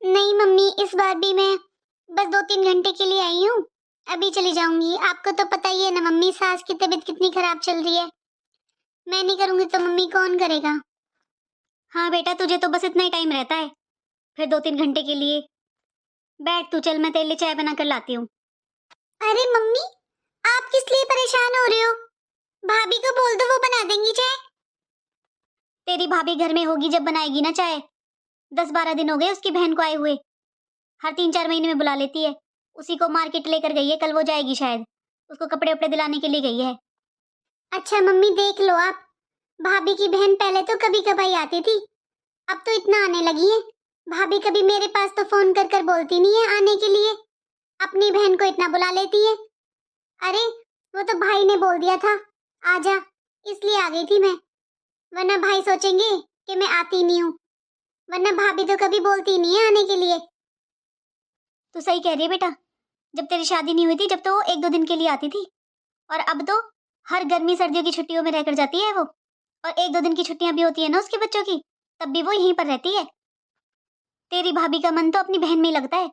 नहीं मम्मी, इस बार भी मैं बस 2-3 घंटे के लिए आई हूँ। अभी चली जाऊंगी। आपको तो पता ही है ना मम्मी, सास की तबीयत कितनी खराब चल रही है। मैं नहीं करूंगी तो मम्मी कौन करेगा? हाँ बेटा, तुझे तो बस इतना ही टाइम रहता है, फिर 2-3 घंटे के लिए। बैठ तू, चल मैं तेरे लिए चाय बना कर लाती हूँ। अरे मम्मी, आप किस लिए परेशान हो रहे हो? भाभी को बोल दो, वो बना देंगी चाय। तेरी भाभी घर में होगी जब बनाएगी ना चाय। 10-12 दिन हो गए उसकी बहन को आए हुए, हर 3-4 महीने में बुला लेती है। उसी को मार्केट लेकर गई है, कल वो जाएगी शायद, उसको कपड़े वपड़े दिलाने के लिए गई है। अच्छा मम्मी, देख लो आप, भाभी की बहन पहले तो कभी कभाई आती थी, अब तो इतना आने लगी है। भाभी कभी मेरे पास तो फोन कर कर बोलती नहीं है आने के लिए, अपनी बहन को इतना बुला लेती है। अरे वो तो भाई ने बोल दिया था आजा, इसलिए आ गई थी मैं, वरना भाई सोचेंगे कि मैं आती नहीं हूँ। वरना भाभी तो कभी बोलती नहीं है आने के लिए। तो सही कह रही है बेटा, जब तेरी शादी नहीं हुई थी जब तो वो 1-2 दिन के लिए आती थी, और अब तो हर गर्मी सर्दियों की छुट्टियों में रहकर जाती है वो। और 1-2 दिन की छुट्टियां भी होती है ना उसके बच्चों की, तब भी वो यहीं पर रहती है। तेरी भाभी का मन तो अपनी बहन में ही लगता है।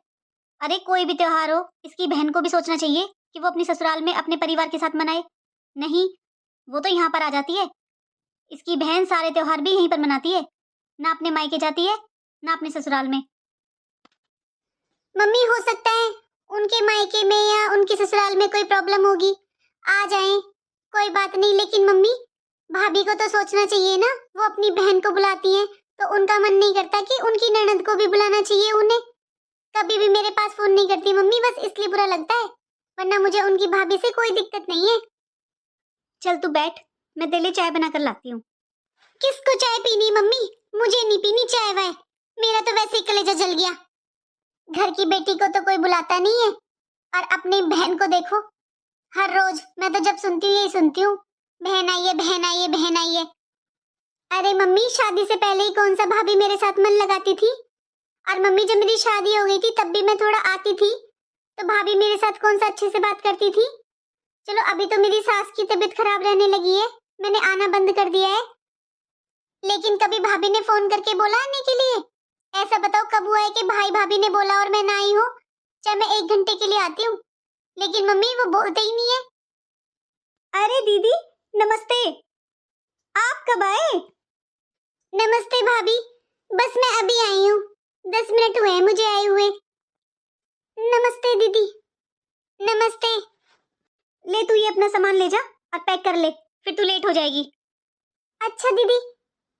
अरे कोई भी त्योहार हो, इसकी बहन को भी सोचना चाहिए कि वो अपनी ससुराल में अपने परिवार के साथ मनाए। नहीं, वो तो यहाँ पर आ जाती है। इसकी बहन सारे त्योहार भी यहीं पर मनाती है, ना अपने मायके जाती है ना अपने ससुराल में। मम्मी हो सकता है उनके मायके में या उनके ससुराल में कोई प्रॉब्लम होगी, आ जाएं, कोई बात नहीं। लेकिन मम्मी, भाभी को तो सोचना चाहिए ना, वो अपनी बहन को बुलाती हैं तो उनका मन नहीं करता कि उनकी ननद को भी बुलाना चाहिए उन्हें। कभी भी मेरे पास फोन नहीं करती मम्मी, बस इसलिए बुरा लगता है, वरना मुझे उनकी भाभी से कोई दिक्कत नहीं है। चल तू बैठ, मैं तेरे लिए चाय बना कर लाती हूँ। किसको चाय पीनी मम्मी? मुझे नहीं पीनी चाय वाय, मेरा तो वैसे ही कलेजा जल गया। घर की बेटी को तो कोई बुलाता नहीं है, और अपनी बहन को देखो, हर रोज मैं तो जब सुनती हूँ यही सुनती हूँ, बहन आई है, बहन आई है, बहन आई है। अरे मम्मी, शादी से पहले ही कौन सा भाभी मेरे साथ मन लगाती थी? और मम्मी जब मेरी शादी हो गई थी तब भी मैं थोड़ा आती थी, तो भाभी मेरे साथ कौन सा अच्छे से बात करती थी? चलो अभी तो मेरी सास की तबीयत खराब रहने लगी है, मैंने आना बंद कर दिया है। लेकिन कभी भाभी ने फोन करके बोला आने के लिए? ऐसा बताओ कब हुआ है कि भाई भाभी ने बोला और मैं ना आई हूँ? चाहे मैं 1 घंटे के लिए आती हूँ, लेकिन मम्मी वो बोलते ही नहीं है। अरे दीदी नमस्ते, आप कब आए? नमस्ते भाभी, बस मैं अभी आई हूँ, 10 मिनट हुए हैं मुझे आए हुए। नमस्ते दीदी। नमस्ते। ले तू ये अपना सामान ले जा और पैक कर ले, फिर तू लेट हो जाएगी। अच्छा दीदी,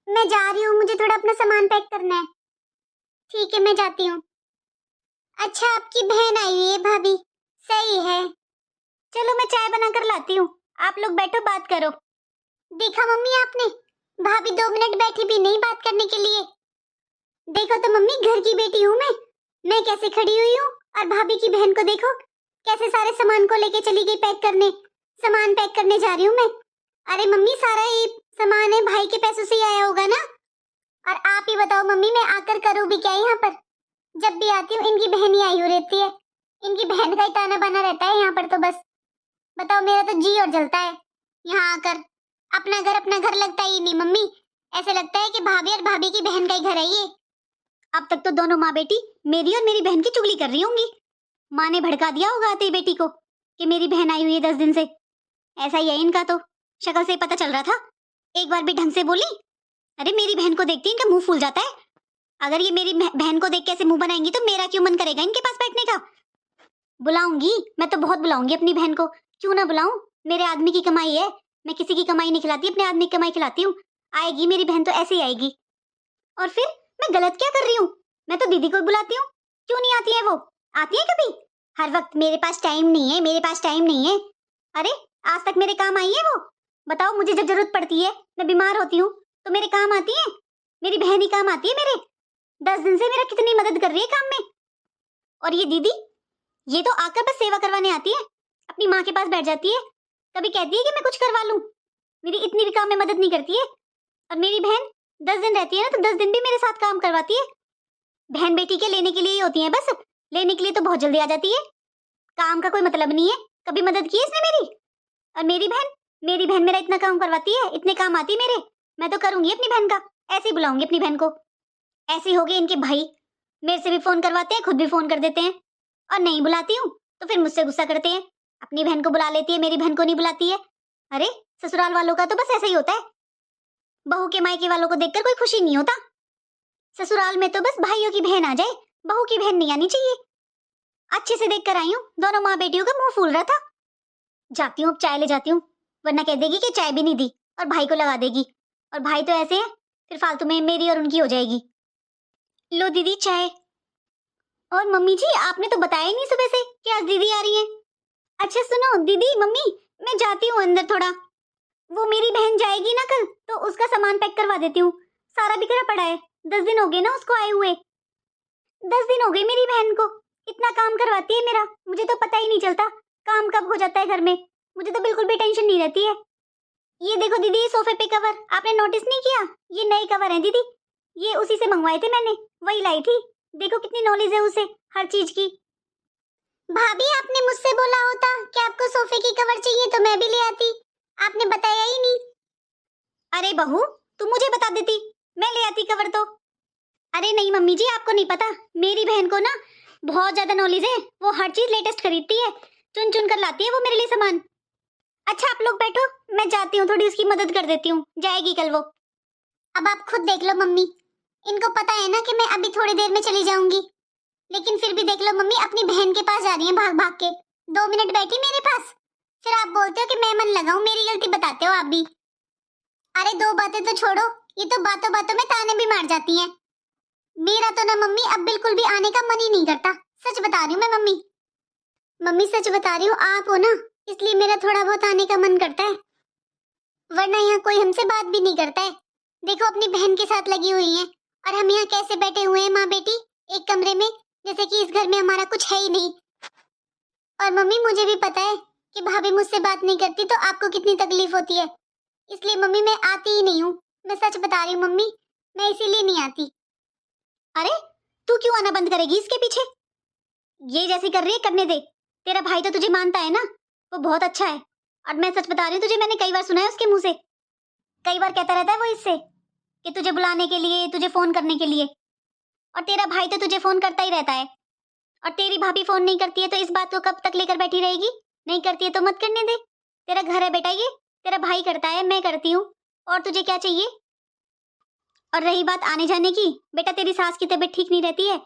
मैं जा रही हूँ, मुझे थोड़ा अपना सामान पैक करना है। ठीक है, मैं जाती हूँ। अच्छा, आपकी बहन आई हुई है भाभी, सही है। चलो मैं चाय बना कर लाती हूँ, आप लोग बैठो बात करो। देखा मम्मी आपने, भाभी 2 मिनट बैठी भी नहीं बात करने के लिए। देखो तो मम्मी, घर की बेटी हूँ मैं कैसे खड़ी हुई हूँ, और भाभी की बहन को देखो कैसे सारे सामान को लेके चली गई पैक करने। सामान पैक करने जा रही हूँ मैं। अरे मम्मी, सारा ये सामान है भाई के पैसों से ही आया होगा ना? और आप ही बताओ मम्मी, मैं आकर करूँ भी क्या यहाँ पर? जब भी आती हूँ इनकी बहन ही आई हो रहती है, इनकी बहन का ही ताना बाना रहता है यहाँ पर तो बस। बताओ, मेरा तो जी और जलता है यहाँ आकर। अपना घर लगता ही नहीं मम्मी, ऐसे लगता है कि भाभी और भाभी की बहन का ही घर है ये। अब तक तो दोनों माँ बेटी मेरी और मेरी बहन की चुगली कर रही होंगी। माँ ने भड़का दिया होगा आते ही बेटी को कि मेरी बहन आई हुई है 10 दिन से। ऐसा ही है इनका तो, शक्ल से ही पता चल रहा था। एक बार भी ढंग से बोली? अरे मेरी बहन को देखती इनका मुंह फूल जाता है। अगर ये मेरी बहन को देख के ऐसे मुंह बनाएंगी तो मेरा क्यों मन करेगा इनके पास बैठने का। बुलाऊंगी, मैं तो बहुत बुलाऊंगी अपनी बहन को, क्यों ना बुलाऊं। मेरे आदमी की कमाई है, मैं किसी की कमाई नहीं खिलाती, अपने आदमी की कमाई खिलाती हूँ। आएगी मेरी बहन तो ऐसे ही आएगी। और फिर मैं गलत क्या कर रही हूँ? मैं तो दीदी को बुलाती हूँ, क्यों नहीं आती है वो? आती है कभी? हर वक्त मेरे पास टाइम नहीं है, मेरे पास टाइम नहीं है। अरे आज तक मेरे काम आई है वो? बताओ, मुझे जब जरूरत पड़ती है, मैं बीमार होती हूँ तो मेरे काम आती है? मेरी बहन ही काम आती है मेरे। 10 दिन से मेरा कितनी मदद कर रही है काम में। और ये दीदी, ये तो आकर बस सेवा करवाने आती है, अपनी माँ के पास बैठ जाती है, कभी कहती है कि मैं कुछ करवा लूं। मेरी इतनी भी काम में मदद नहीं करती है। और मेरी बहन 10 दिन रहती है ना तो 10 दिन भी मेरे साथ काम करवाती है। बहन बेटी के लेने के लिए ही होती है बस, लेने के लिए तो बहुत जल्दी आ जाती है। काम का कोई मतलब नहीं है। कभी मदद की है इसने मेरी? और मेरी बहन मेरा इतना काम करवाती है, इतने काम आती है मेरे। मैं तो करूंगी अपनी बहन का, ऐसे ही बुलाऊंगी अपनी बहन को। ऐसे हो गए इनके भाई, मेरे से भी फोन करवाते हैं, खुद भी फोन कर देते हैं। और नहीं बुलाती हूँ तो फिर मुझसे गुस्सा करते हैं। अपनी बहन को बुला लेती है, मेरी बहन को नहीं बुलाती है। अरे ससुराल वालों का तो बस ऐसा ही होता है। बहू के मायके वालों को देखकर कोई खुशी नहीं होता। ससुराल में तो बस भाइयों की बहन आ जाए, बहू की बहन नहीं आनी चाहिए। अच्छे से देख कर आई हूँ, दोनों माँ बेटियों का मुंह फूल रहा था। जाती हूँ, चाय ले जाती हूँ, वरना कह देगी कि चाय भी नहीं दी और भाई को लगा देगी। और भाई तो ऐसे है, फिर फालतू में मेरी और उनकी हो जाएगी। लो दीदी चाय। और मम्मी जी, आपने तो बताया ही नहीं सुबह से कि आज दीदी आ रही है। अच्छा सुनो दीदी, मम्मी मैं जाती हूँ अंदर थोड़ा। वो मेरी बहन जाएगी ना कल, तो उसका सामान पैक करवा देती हूँ। सारा बिखरा पड़ा है, 10 दिन हो गए ना उसको आए हुए। 10 दिन हो गए मेरी बहन को, इतना काम करवाती है मेरा, मुझे तो पता ही नहीं चलता काम कब हो जाता है घर में। मुझे तो बिल्कुल भी टेंशन नहीं रहती है। ये देखो दीदी, ये सोफे पे कवर आपने नोटिस नहीं किया? ये नए कवर हैं दीदी, ये उसी से मंगवाए थे मैंने, वही लाई थी। देखो कितनी नॉलेज है उसे हर चीज की। भाभी आपने मुझसे बोला होता कि आपको सोफे की कवर चाहिए तो मैं भी ले आती, आपने बताया ही नहीं। अरे बहू, तुम मुझे बता देती, मैं ले आती कवर तो। अरे नहीं मम्मी जी, आपको नहीं पता, मेरी बहन को ना बहुत ज्यादा नॉलेज है। वो हर चीज लेटेस्ट खरीदती है, चुन चुन कर लाती है वो मेरे लिए सामान। अच्छा आप लोग बैठो, मैं जाती हूँ, थोड़ी उसकी मदद कर देती हूँ, जाएगी कल वो। अब आप खुद देख लो मम्मी, इनको पता है ना कि मैं अभी थोड़ी देर में चली जाऊंगी, लेकिन फिर भी देख लो मम्मी, अपनी बहन के पास जा रही है भाग भाग के। 2 मिनट बैठी मेरे पास, फिर आप बोलते हो कि मैं मन लगाऊं, मेरी गलती बताते हो आप भी। अरे 2 बातें तो छोड़ो, ये तो बातों बातों में ताने भी मार जाती हैं। मेरा तो ना मम्मी अब बिल्कुल भी आने का मन ही नहीं करता, सच बता रही हूँ मैं मम्मी। मम्मी सच बता रही हूँ, आप हो ना, इसलिए मेरा थोड़ा बहुत आने का मन करता है, वरना यहाँ कोई हमसे बात भी नहीं करता है। देखो अपनी बहन के साथ लगी हुई है, और हम यहाँ कैसे बैठे हुए हैं माँ बेटी एक कमरे में, जैसे कि इस घर में हमारा कुछ है ही नहीं। और मम्मी मुझे भी पता है कि भाभी मुझसे बात नहीं करती तो आपको कितनी तकलीफ होती है, इसलिए मम्मी मैं आती ही नहीं हूँ। मैं सच बता रही हूँ मम्मी, मैं इसीलिए नहीं आती। अरे तू क्यों आना बंद करेगी इसके पीछे? ये जैसी कर रही है करने दे, तेरा भाई तो तुझे मानता है ना, वो बहुत अच्छा है। और मैं सच बता रही हूँ तुझे, मैंने कई बार सुना है उसके मुंह से, कई बार कहता रहता है वो इससे कि तुझे बुलाने के लिए, तुझे फोन करने के लिए। और तेरा भाई तो तुझे फोन करता ही रहता है, और तेरी भाभी फोन नहीं करती है तो इस बात को कब तक लेकर बैठी रहेगी? नहीं करती है तो मत करने दे, तेरा घर है बेटा, ये तेरा भाई करता है, मैं करती हूँ, और तुझे क्या चाहिए? और रही बात आने जाने की, बेटा तेरी सास की तबीयत ठीक नहीं रहती है,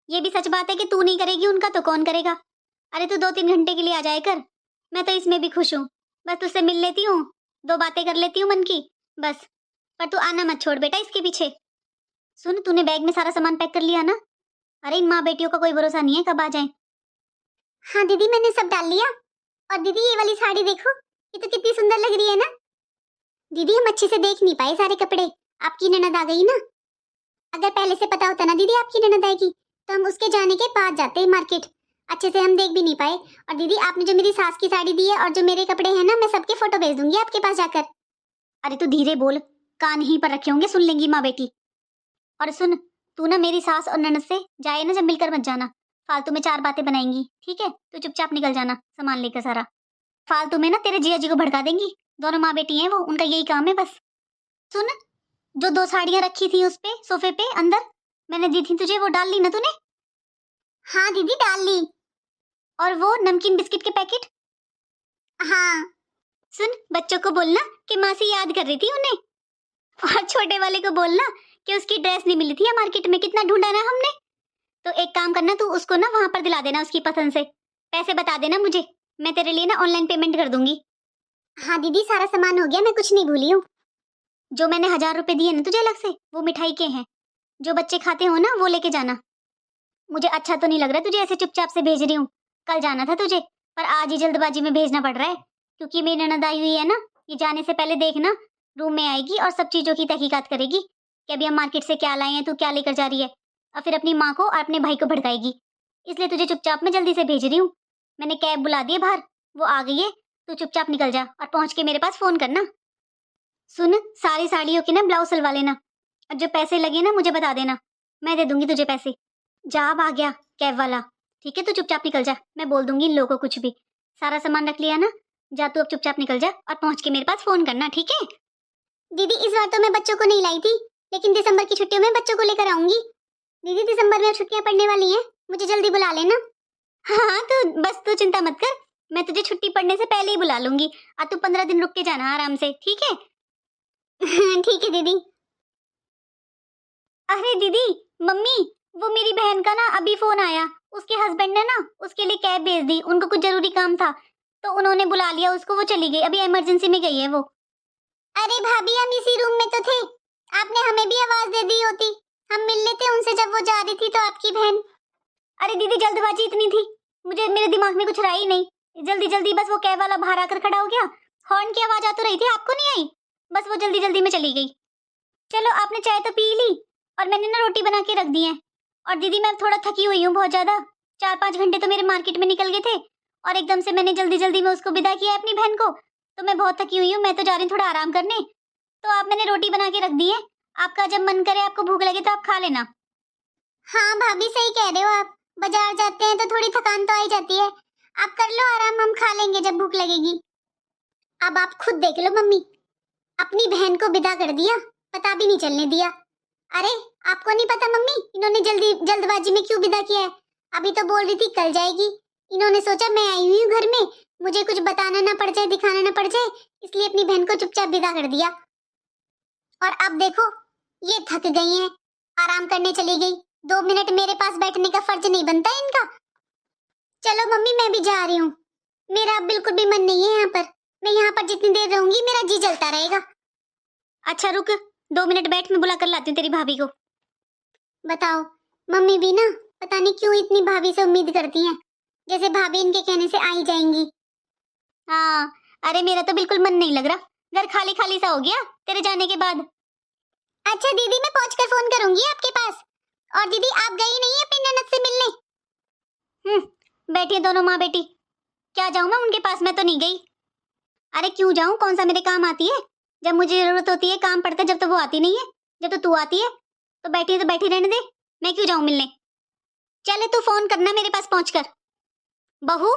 ये भी सच बात है कि तू नहीं करेगी उनका तो कौन करेगा? अरे तू 2-3 घंटे के लिए आ जाए कर, मैं तो इसमें भी खुश हूँ। बस तुझसे मिल लेती हूँ, 2 बातें कर लेती हूँ मन की, बस। पर तू आना मत छोड़ बेटा इसके पीछे। सुन, तूने बैग में सारा सामान पैक कर लिया ना? अरे इन माँ बेटियों का कोई भरोसा नहीं है कब आ जाए। हाँ दीदी मैंने सब डाल लिया। और दीदी ये वाली साड़ी देखो, ये तो कितनी सुंदर लग रही है ना। दीदी हम अच्छे से देख नहीं पाए सारे कपड़े, आपकी ननद आ गई ना। अगर पहले से पता होता ना दीदी आपकी ननद आएगी, तो हम उसके जाने के बाद जाते मार्केट, अच्छे से हम देख भी नहीं पाए। और दीदी आपने जो मेरी सास की साड़ी दी है और जो मेरे कपड़े हैं ना, मैं सबके फोटो भेज दूंगी आपके पास जाकर। अरे तू धीरे बोल, कान ही पर रखे होंगे, सुन लेंगी माँ बेटी। और सुन, तू ना मेरी सास और ननद से जाए ना जब मिलकर मत जाना, फालतू में 4 बातें बनाएंगी, ठीक है? तू चुपचाप निकल जाना सामान लेकर सारा। फालतू में ना तेरे जिया जी को भड़का देंगी, दोनों माँ बेटी हैं वो, उनका यही काम है बस। सुन, जो 2 साड़ियां रखी थी उस पे सोफे पे अंदर, मैंने दी थी तुझे, वो डाल ली ना तूने? हाँ दीदी डाल ली। और वो नमकीन बिस्किट के पैकेट? हाँ। सुन, बच्चों को बोलना कि मासी याद कर रही थी उन्हें, और छोटे वाले को बोलना कि उसकी ड्रेस नहीं मिली थी या मार्केट में, कितना ढूंढा ना हमने। तो एक काम करना, तू उसको ना वहां पर दिला देना उसकी पसंद से, पैसे बता देना मुझे, मैं तेरे लिए ना ऑनलाइन पेमेंट कर दूंगी। हाँ दीदी सारा सामान हो गया, मैं कुछ नहीं भूली हूँ। जो मैंने 1000 रुपए दिए ना तुझे अलग से, वो मिठाई के हैं, जो बच्चे खाते हो ना वो लेके जाना। मुझे अच्छा तो नहीं लग रहा तुझे ऐसे चुपचाप से भेज रही हूँ, कल जाना था तुझे, पर आज ही जल्दबाजी में भेजना पड़ रहा है, क्योंकि मेरी ननद आई हुई है ना, ये जाने से पहले देखना रूम में आएगी और सब चीजों की तहकीकात करेगी कि अभी हम मार्केट से क्या लाए हैं, तू क्या लेकर जा रही है, और फिर अपनी माँ को और अपने भाई को भड़काएगी। इसलिए तुझे चुपचाप मैं जल्दी से भेज रही हूँ, मैंने कैब बुला दी है बाहर, वो आ गई है, तू चुपचाप निकल जा और पहुंच के मेरे पास फोन करना। सुन, सारी साड़ियों की ना ब्लाउज सिलवा लेना, और जो पैसे लगे ना मुझे बता देना, मैं दे दूंगी तुझे पैसे। जा, अब आ गया कैब वाला, ठीक है? तू चुपचाप निकल जा, मैं बोल दूंगी इन लोगों को कुछ भी। सारा सामान रख लिया ना, जा तू अब चुपचाप निकल जा और पहुंच के मेरे पास फोन करना, ठीक है? दीदी इस बार तो मैं बच्चों को नहीं लाई थी, लेकिन दिसंबर की छुट्टियों में बच्चों को लेकर आऊंगी। दीदी दिसंबर में अब छुट्टियां पड़ने वाली हैं, मुझे जल्दी बुला लेना। हाँ तो बस तू चिंता मत कर, मैं तुझे छुट्टी पड़ने से पहले ही बुला लूंगी। अब तू 15 दिन रुक के जाना आराम से, ठीक है? ठीक है दीदी। अरे दीदी, मम्मी, वो मेरी बहन का ना अभी फोन आया। उसके हस्बैंड ने ना उसके लिए कैब भेज दी, उनको कुछ जरूरी काम था तो उन्होंने बुला लिया उसको, वो चली गई, अभी इमरजेंसी में गई है वो। अरे भाभी हम इसी रूम में तो थे, आपने हमें भी आवाज दे दी होती, हम मिल लेते उनसे जब वो जा रही थी तो आपकी बहन। अरे दीदी जल्दबाजी इतनी थी, मुझे मेरे दिमाग में कुछ रहा ही नहीं, जल्दी जल्दी बस वो कैब वाला बाहर आकर खड़ा हो गया। हॉर्न की आवाज आ तो रही थी, आपको नहीं आई? बस वो जल्दी जल्दी में चली गई। चलो आपने चाय तो पी ली और मैंने ना रोटी बना के रख दी है। और दीदी मैं थोड़ा थकी हुई हूँ बहुत ज्यादा, 4-5 घंटे तो मेरे मार्केट में निकल गए थे और एकदम से मैंने जल्दी जल्दी में उसको विदा किया अपनी बहन को, तो मैं बहुत थकी हुई हूँ, मैं तो जा रही हूँ थोड़ा आराम करने। तो आप मैंने रोटी बना के रख दी है, आपका जब मन करे आपको भूख लगे तो आप खा लेना। हाँ भाभी सही कह रहे हो आप, बाजार जाते हैं तो थोड़ी थकान तो आ ही जाती है, आप कर लो आराम, हम खा लेंगे जब भूख लगेगी। अब आप खुद देख लो मम्मी, अपनी बहन को विदा कर दिया, पता भी नहीं चलने दिया। अरे आपको नहीं पता मम्मी, इन्होंने जल्दबाजी में क्यों विदा किया है? अभी तो बोल रही थी कल जाएगी, इन्होंने सोचा मैं आई हुई हूँ घर में, मुझे कुछ बताना ना पड़ जाए, दिखाना ना पड़ जाए, इसलिए अपनी बहन को चुपचाप विदा कर दिया। और अब देखो ये थक गई हैं, आराम करने चली गई, 2 मिनट मेरे पास बैठने का फर्ज नहीं बनता इनका। चलो मम्मी मैं भी जा रही हूँ, मेरा अब बिल्कुल भी मन नहीं है यहाँ पर, मैं यहाँ पर जितनी देर रहूंगी मेरा जी जलता रहेगा। अच्छा रुक 2 मिनट बैठ, मैं बुला कर लाती हूँ तेरी भाभी को। बताओ मम्मी भी ना पता नहीं क्यों इतनी भाभी से उम्मीद करती हैं, जैसे भाभी इनके कहने से आ ही जाएंगी। हाँ, अरे मेरा तो बिल्कुल मन नहीं लग रहा, घर खाली खाली सा हो गया तेरे जाने के बाद। अच्छा दीदी मैं पहुंचकर फोन करूंगी आपके पास। और दीदी आप गई नहीं है अपनी ननद से मिलने? बैठी है दोनों माँ बेटी, क्या जाऊं मैं उनके पास, मैं तो नहीं गई। अरे क्यों जाऊं, कौन सा मेरे काम आती है? जब मुझे जरूरत होती है काम पड़ता है, जब तो वो आती नहीं है, जब तो तू आती है तो बैठी है तो बैठी रहने दे, मैं क्यों जाऊं मिलने। चले तू फोन करना मेरे पास पहुंचकर। बहू,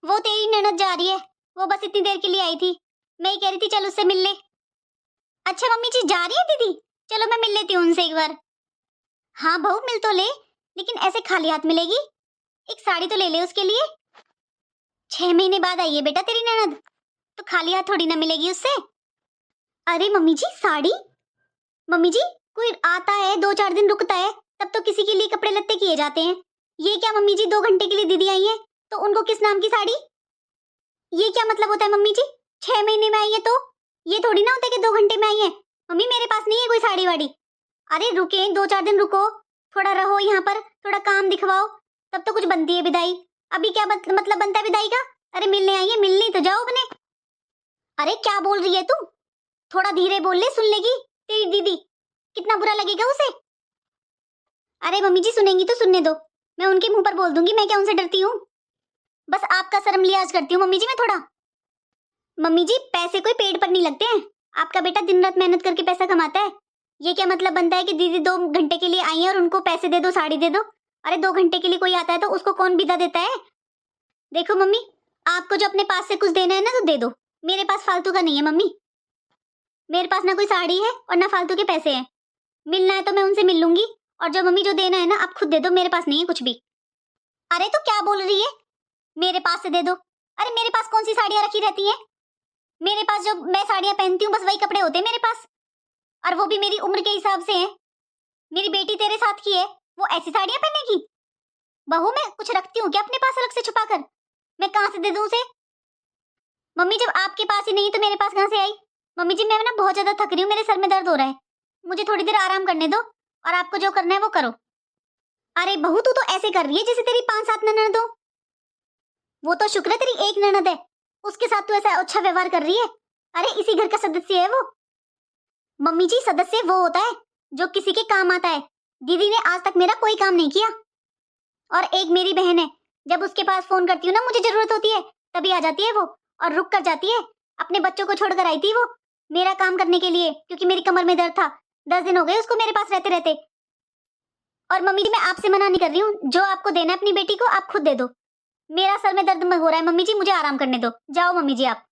वो तेरी ननद जा रही है, वो बस इतनी देर के लिए आई थी, मैं ही कह रही थी चल उससे मिल ले। अच्छा मम्मी जी जा रही है दीदी, चलो मैं मिल लेती हूँ उनसे एक बार। हाँ बहू मिल तो ले, लेकिन ऐसे खाली हाथ मिलेगी, एक साड़ी तो ले ले उसके लिए। 6 महीने बाद आई है बेटा तेरी ननद, तो खाली हाथ थोड़ी ना मिलेगी उससे। अरे मम्मी जी साड़ी, मम्मी जी कोई आता है 2-4 दिन रुकता है तब तो किसी के लिए कपड़े लत्ते किए जाते हैं, ये क्या मम्मी जी 2 घंटे के लिए दीदी आई है तो उनको किस नाम की साड़ी, ये क्या मतलब होता है मम्मी जी? 6 महीने में आई है तो ये थोड़ी ना होता है कि 2 घंटे में आई है। मम्मी मेरे पास नहीं है कोई साड़ी वाड़ी। अरे रुके 2-4 दिन रुको, थोड़ा रहो यहाँ पर, थोड़ा काम दिखवाओ, तब तो कुछ बनती है विदाई। अभी क्या मतलब बनता है विदाई का? अरे मिलने आई है, मिलनी तो जाओ अपने। अरे क्या बोल रही है तू, थोड़ा धीरे बोल ले, सुन लेगी तेरी दीदी, कितना बुरा लगेगा उसे। अरे मम्मी जी सुनेंगी तो सुनने दो, मैं उनके मुंह पर बोल दूंगी, मैं क्या उनसे डरती हूँ? बस आपका शर्म लिहाज करती हूँ मम्मी जी मैं थोड़ा। मम्मी जी पैसे कोई पेड़ पर नहीं लगते हैं, आपका बेटा दिन रात मेहनत करके पैसा कमाता है, ये क्या मतलब बनता है कि दीदी 2 घंटे के लिए आई है और उनको पैसे दे दो, साड़ी दे दो? अरे 2 घंटे के लिए कोई आता है तो उसको कौन विदा देता है? देखो मम्मी, आपको जो अपने पास से कुछ देना है ना तो दे दो, मेरे पास फालतू का नहीं है मम्मी, मेरे पास ना कोई साड़ी है और ना फालतू के पैसे हैं, मिलना है तो मैं उनसे मिल लूंगी, और जो मम्मी जो देना है ना आप खुद दे दो, मेरे पास नहीं है कुछ भी। अरे तो क्या बोल रही है, मेरे पास से दे दो? अरे मेरे पास कौन सी साड़ियां रखी रहती हैं, मेरे पास जो मैं साड़ियां पहनती हूँ बस वही कपड़े होते हैं मेरे पास, और वो भी मेरी उम्र के हिसाब से हैं। मेरी बेटी तेरे साथ की है, वो ऐसी साड़ियां पहनेगी? बहू मैं कुछ रखती हूँ क्या अपने पास अलग से छुपा कर, मैं कहाँ से दे दूं उसे? मम्मी जब आपके पास ही नहीं तो मेरे पास कहाँ से आई? मम्मी जी मैं ना बहुत ज्यादा थक रही हूँ, मेरे सर में दर्द हो रहा है, मुझे थोड़ी देर आराम करने दो, और आपको जो करना है वो करो। अरे बहू तू तो ऐसे कर रही है जैसे तेरी 5-7 ननद हो, वो तो शुक्र है तेरी एक ननद है, उसके साथ तू ऐसा अच्छा व्यवहार कर रही है। अरे इसी घर का सदस्य है वो। मम्मी जी सदस्य वो होता है जो किसी के काम आता है, दीदी ने आज तक मेरा कोई काम नहीं किया। और एक मेरी बहन है, जब उसके पास फोन करती हूँ ना मुझे जरूरत होती है तभी आ जाती है वो, और रुक कर जाती है, अपने बच्चों को छोड़कर आई थी वो मेरा काम करने के लिए, क्योंकि मेरी कमर में दर्द था, 10 दिन हो गए उसको मेरे पास रहते रहते। और मम्मी जी मैं आपसे मना नहीं कर रही हूँ, जो आपको देना है अपनी बेटी को आप खुद दे दो, मेरा सर में दर्द हो रहा है मम्मी जी, मुझे आराम करने दो, जाओ मम्मी जी आप।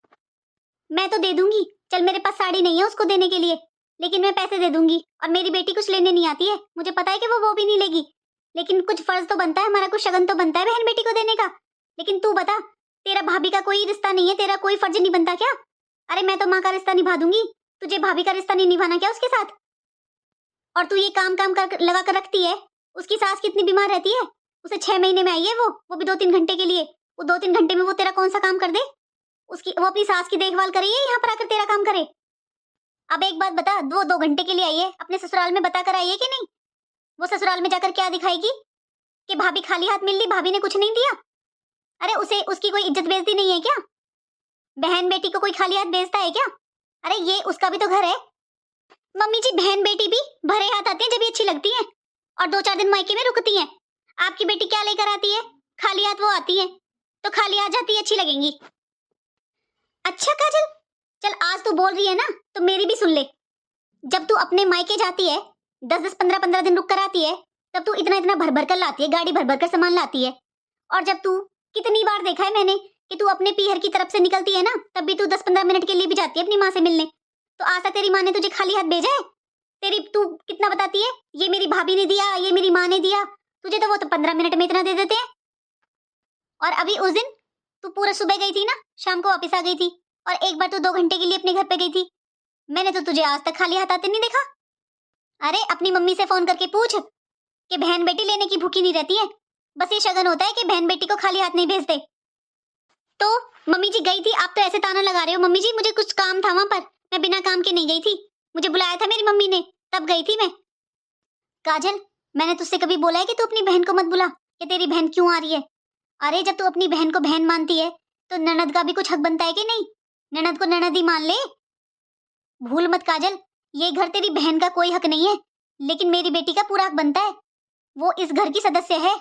मैं तो दे दूंगी, चल मेरे पास साड़ी नहीं है उसको देने के लिए, लेकिन मैं पैसे दे दूंगी। और मेरी बेटी कुछ लेने नहीं आती है, मुझे पता है कि वो भी नहीं लेगी, लेकिन कुछ फर्ज तो बनता है हमारा, कुछ शगन तो बनता है बहन बेटी को देने का। लेकिन तू बता, तेरा भाभी का कोई रिश्ता नहीं है, तेरा कोई फर्ज नहीं बनता क्या? अरे मैं तो माँ का रिश्ता निभा दूंगी, तुझे भाभी का रिश्ता नहीं निभाना क्या उसके साथ? और तू ये काम काम कर लगा कर रखती है। उसकी सास कितनी बीमार रहती है, उसे 6 महीने में आई है वो भी 2-3 घंटे के लिए। वो 2-3 घंटे में वो तेरा कौन सा काम कर दे? उसकी वो अपनी सास की देखभाल करे या यहाँ पर आकर तेरा काम करे? अब एक बात बता, वो 2 घंटे के लिए आई है, अपने ससुराल में बता कर आई है कि नहीं? वो ससुराल में जाकर क्या दिखाएगी कि भाभी खाली हाथ मिल ली, भाभी ने कुछ नहीं दिया? अरे उसे उसकी कोई इज्जत बेइज्जती नहीं है क्या? बहन बेटी को कोई खाली हाथ भेजता है क्या? अरे ये उसका भी तो घर है। मम्मी जी, बहन बेटी भी भरे हाथ आती हैं जब ये अच्छी लगती हैं, और 2-4 दिन मायके में रुकती हैं। आपकी बेटी क्या लेकर आती है? खाली हाथ वो आती है, तो खाली आ जाती है, अच्छी लगेंगी। अच्छा काजल, चल आज तू बोल रही है ना, तो मेरी भी सुन ले। जब तू अपने मायके जाती है, 10-10, 15-15 दिन रुक कर आती है, तब तू इतना इतना भर भर कर लाती है, गाड़ी भर भर कर सामान लाती है। और जब तू, कितनी बार देखा है मैंने कि तू अपने पीहर की तरफ से निकलती है ना, तब भी तू 10-15 मिनट के लिए भी जाती है अपनी माँ से मिलने। तो आज तक तेरी माँ ने तुझे खाली हाथ भेजा है? तेरी तू कितना बताती है, ये मेरी भाभी ने दिया, ये मेरी माँ ने दिया, तुझे तो वो तो 15 मिनट में इतना दे देते हैं। और अभी उस दिन तू पूरा सुबह गई थी ना, शाम को वापस आ गई थी, और एक बार तू 2 घंटे के लिए अपने घर पे गई थी। मैंने तो तुझे आज तक खाली हाथ आते नहीं देखा। अरे अपनी मम्मी से फोन करके पूछ कि बहन बेटी लेने की भूखी नहीं रहती है, बस ये शगन होता है कि बहन बेटी को खाली हाथ नहीं भेजते। तो मम्मी जी गई थी, आप तो ऐसे ताना लगा रहे हो। मम्मी जी मुझे कुछ काम था वहां पर, मैं बिना काम के नहीं गई थी, मुझे बुलाया था मेरी मम्मी ने, तब गई थी मैं। काजल, मैंने तुझसे कभी बोला है कि तू अपनी बहन को मत बुला, कि तेरी बहन क्यों आ रही है? अरे जब तू अपनी बहन को बहन मानती है, तो ननद का भी कुछ हक बनता है कि नहीं? ननद को ननद ही मान ले। भूल मत काजल, ये घर तेरी बहन का कोई हक नहीं है, लेकिन मेरी बेटी का पूरा हक बनता है। वो इस घर की सदस्य है।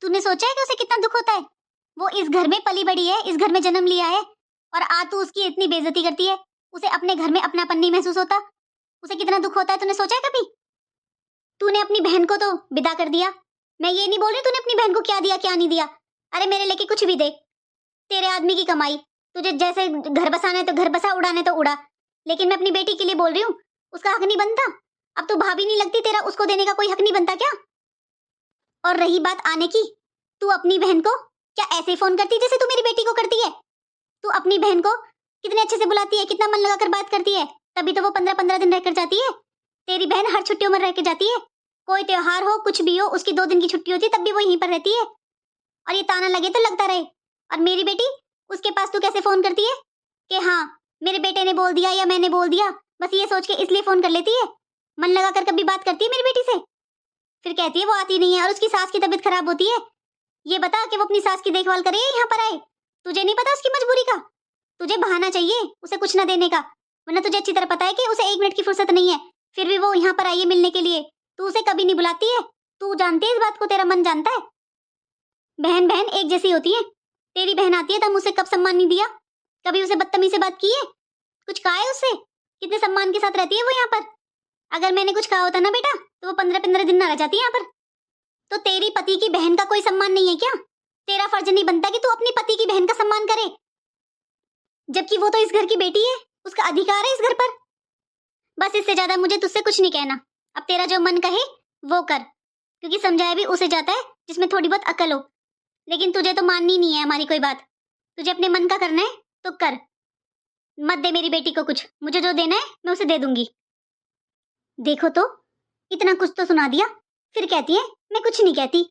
तूने सोचा है कि उसे कितना दुख होता है? वो इस घर में पली बड़ी है, इस घर में जन्म लिया है, और आज तू उसकी इतनी बेइज्जती करती है। उसे अपने घर में अपनापन नहीं महसूस होता? उसे कितना दुख होता है, तूने सोचा है कभी? तूने अपनी बहन को तो विदा कर दिया। मैं ये नहीं बोल रही तूने अपनी बहन को क्या दिया क्या नहीं दिया, अरे मेरे लेके कुछ भी दे, तेरे आदमी की कमाई, तुझे जैसे घर बसाना है तो घर बसा, उड़ाने तो उड़ा, लेकिन मैं अपनी बेटी के लिए बोल रही हूँ, उसका हक नहीं बनता? अब तो भाभी नहीं लगती, तेरा उसको देने का कोई हक नहीं बनता क्या? और रही बात आने की, तू अपनी बहन को क्या ऐसे फोन करती जैसे तू मेरी बेटी को करती है? तू अपनी बहन को कितने अच्छे से बुलाती है, कितना मन लगाकर बात करती है, तभी तो वो 15-15 दिन रहकर जाती है। तेरी बहन हर छुट्टियों में रह के जाती है, कोई त्योहार हो कुछ भी हो, उसकी 2 दिन की छुट्टी होती है तब भी वो यहीं पर रहती है। और ये ताना लगे तो लगता रहे। और मेरी बेटी, उसके पास तू कैसे फोन करती है कि हाँ मेरे बेटे ने बोल दिया या मैंने बोल दिया, बस ये सोच के इसलिए फोन कर लेती है? मन लगाकर कभी बात करती है मेरी बेटी से? फिर कहती है वो आती नहीं है और उसकी सास की तबीयत खराब होती है। ये बता कि वो अपनी सास की देखभाल करे या यहाँ पर आए? तुझे नहीं पता उसकी मजबूरी का? तुझे बहाना चाहिए उसे कुछ न देने का, वरना तुझे अच्छी तरह पता है कि उसे 1 मिनट की फुर्सत नहीं है, फिर भी वो यहाँ पर आई है मिलने के लिए। तू उसे कभी नहीं बुलाती है, तू जानती है इस बात को, तेरा मन जानता है। बहन बहन एक जैसी होती है। तेरी बहन आती है तब उसे कब सम्मान नहीं दिया? कभी उसे बदतमीजी से बात की है? कुछ कहा है उससे? कितने सम्मान के साथ रहती है वो यहाँ पर। अगर मैंने कुछ कहा होता ना बेटा, तो वो 15-15 दिन ना रह जाती यहाँ पर। तो तेरी पति की बहन का कोई सम्मान नहीं है क्या? तेरा फर्ज नहीं बनता कि तू अपनी पति की बहन का सम्मान करे? जबकि वो तो इस घर की बेटी है, उसका अधिकार है इस घर पर। बस इससे ज्यादा मुझे तुझसे कुछ नहीं कहना। अब तेरा जो मन कहे वो कर, क्योंकि समझाया भी उसे जाता है जिसमें थोड़ी बहुत अकल हो। लेकिन तुझे तो माननी नहीं है हमारी कोई बात, तुझे अपने मन का करना है तो कर। मत दे मेरी बेटी को कुछ, मुझे जो देना है मैं उसे दे दूंगी। देखो तो, इतना कुछ तो सुना दिया, फिर कहती है मैं कुछ नहीं कहती।